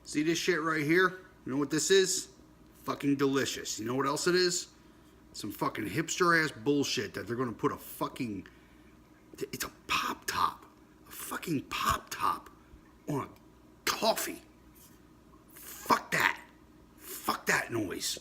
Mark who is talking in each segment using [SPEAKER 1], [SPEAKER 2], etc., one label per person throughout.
[SPEAKER 1] See this shit right here? You know what this is? Fucking delicious. You know what else it is? Some fucking hipster ass bullshit that they're gonna put a fucking, it's a pop top. A fucking pop top on a coffee. Fuck that. Fuck that noise.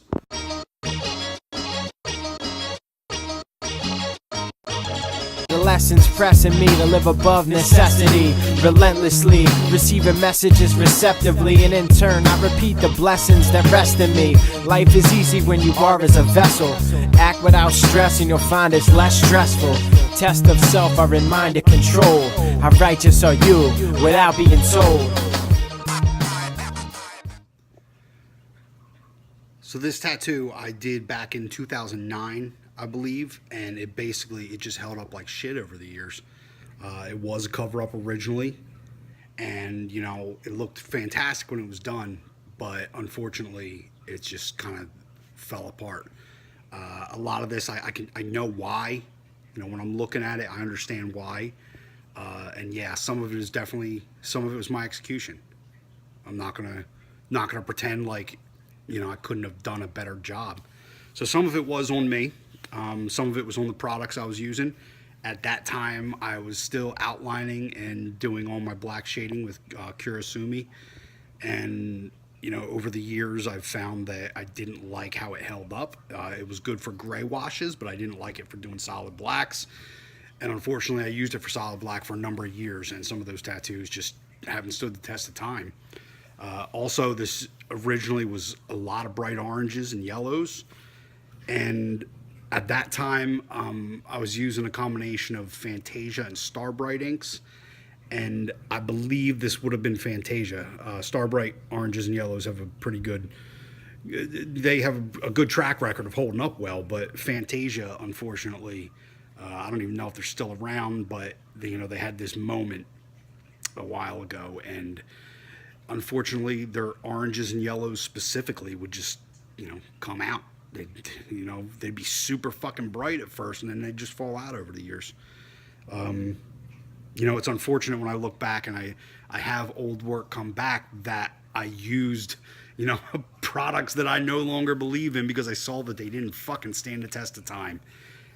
[SPEAKER 2] Lessons pressing me to live above necessity, relentlessly receiving messages receptively, and in turn I repeat the blessings that rest in me. Life is easy when you are as a vessel. Act without stress and you'll find it's less stressful. Test of self are in mind to control. How righteous are you without being told?
[SPEAKER 1] So this tattoo I did back in 2009, I believe, and it just held up like shit over the years. It was a cover-up originally, and you know, it looked fantastic when it was done, but unfortunately it just kind of fell apart. A lot of this I know why. You know, when I'm looking at it, I understand why. And yeah, some of it was my execution. I'm not gonna pretend like, you know, I couldn't have done a better job. So some of it was on me. Some of it was on the products I was using. At that time, I was still outlining and doing all my black shading with Kurosumi. And, you know, over the years, I've found that I didn't like how it held up. It was good for gray washes, but I didn't like it for doing solid blacks. And unfortunately, I used it for solid black for a number of years, and some of those tattoos just haven't stood the test of time. Also, this originally was a lot of bright oranges and yellows, and at that time I was using a combination of Fantasia and Starbright inks, and I believe this would have been Fantasia. Starbright oranges and yellows have a pretty good, they have a good track record of holding up well, but Fantasia, unfortunately, I don't even know if they're still around, but they had this moment a while ago, and unfortunately, their oranges and yellows specifically would just, come out. They'd be super fucking bright at first, and then they'd just fall out over the years. It's unfortunate when I look back and I have old work come back that I used, products that I no longer believe in because I saw that they didn't fucking stand the test of time.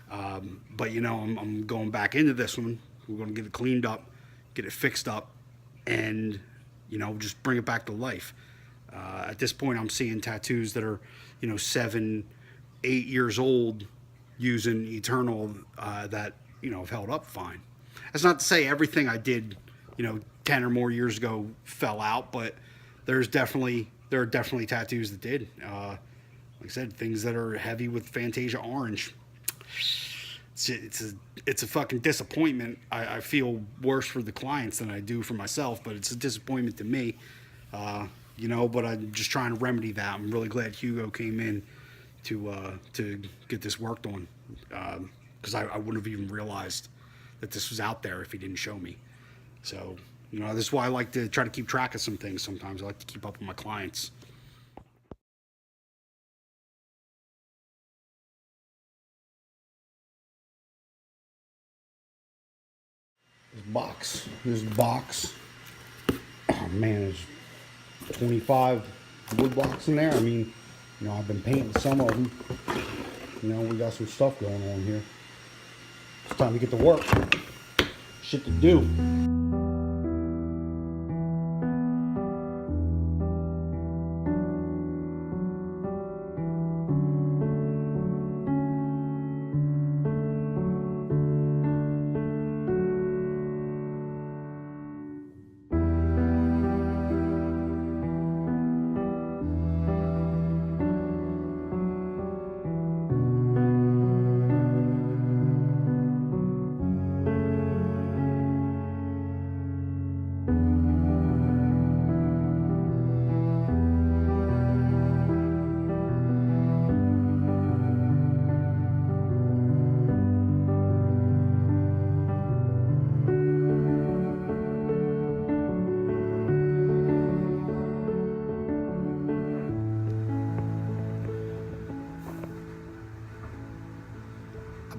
[SPEAKER 1] But I'm going back into this one. We're going to get it cleaned up, get it fixed up, and just bring it back to life. At this point, I'm seeing tattoos that are, 7, 8 years old using Eternal that, have held up fine. That's not to say everything I did, 10 or more years ago fell out, but there are definitely tattoos that did. Like I said, things that are heavy with Fantasia orange. It's a fucking disappointment. I feel worse for the clients than I do for myself, but it's a disappointment to me. But I'm just trying to remedy that. I'm really glad Hugo came in to get this worked on, because I wouldn't have even realized that this was out there if he didn't show me. So, this is why I like to try to keep track of some things sometimes. I like to keep up with my clients. This box. Oh man, there's 25 wood blocks in there. I mean, I've been painting some of them. We got some stuff going on here. It's time to get to work. Shit to do.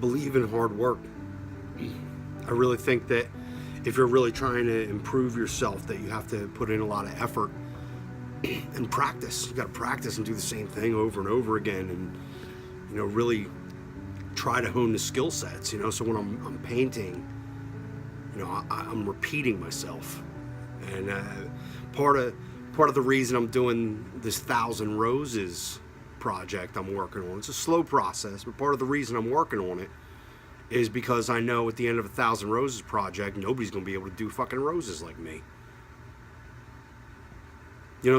[SPEAKER 1] Believe in hard work. I really think that if you're really trying to improve yourself, that you have to put in a lot of effort. and practice. You got to practice and do the same thing over and over again, and really try to hone the skill sets. So when I'm painting, I'm repeating myself, and part of the reason I'm doing this 1,000 Roses project I'm working on. It's a slow process, but part of the reason I'm working on it is because I know at the end of a 1,000 Roses project, nobody's gonna be able to do fucking roses like me.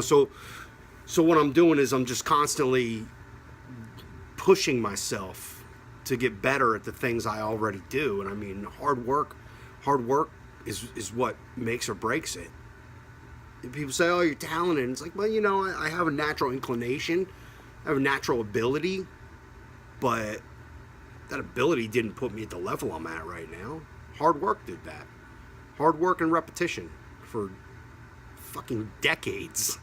[SPEAKER 1] So what I'm doing is I'm just constantly pushing myself to get better at the things I already do. And I mean, hard work is what makes or breaks it. People say, oh, you're talented. It's like, well, I have a natural inclination. I have a natural ability. But that ability didn't put me at the level I'm at right now. Hard work did that. Hard work and repetition for fucking decades.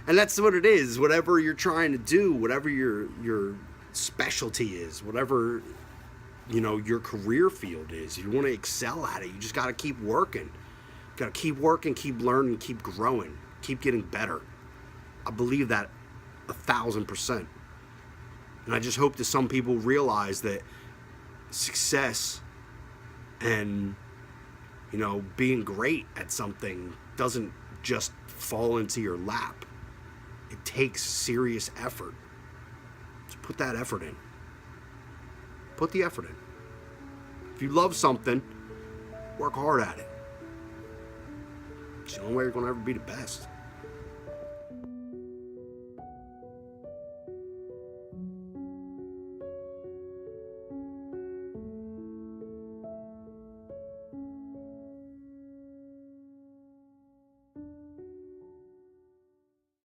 [SPEAKER 1] And that's what it is. Whatever you're trying to do, whatever your specialty is, whatever your career field is, if you want to excel at it, you just got to keep working. Got to keep working, keep learning, keep growing, keep getting better. I believe that 1,000%. And I just hope that some people realize that success and being great at something doesn't just fall into your lap. It takes serious effort. So put that effort in. Put the effort in. If you love something, work hard at it. It's the only way you're going to ever be the best.